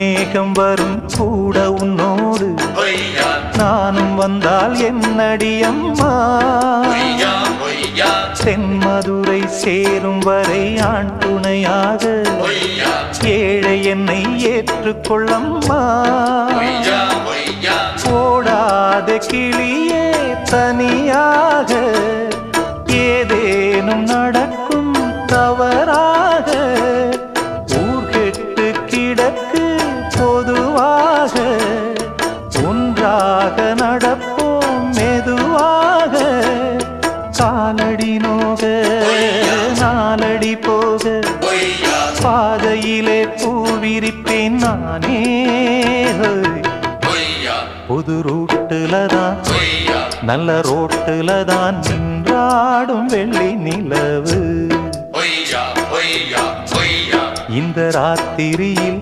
மேகம் வரும் கூட உன்னோடு நானும் வந்தால் என்னடி அம்மா தென்மதுரை சேரும் வரை ஆண் துணையாக ஏழை என்னை ஏற்றுக்கொள்ளம்மா ஓடாத கிளியே தனியாக ஏதேனும் நடக்கும் தவறாக ஊர்கெட்டு கிடக்கு பொதுவாக ஒன்றாக நடப்போம் மெதுவாக காலடி நோக நாலடி போக பாதையிலே பூவிரிப்பேன் நானே புது ரூட்டுல தான் நல்ல ரோட்டுல தான் நின்றாடும் வெள்ளி நிலவு இந்த ராத்திரியில்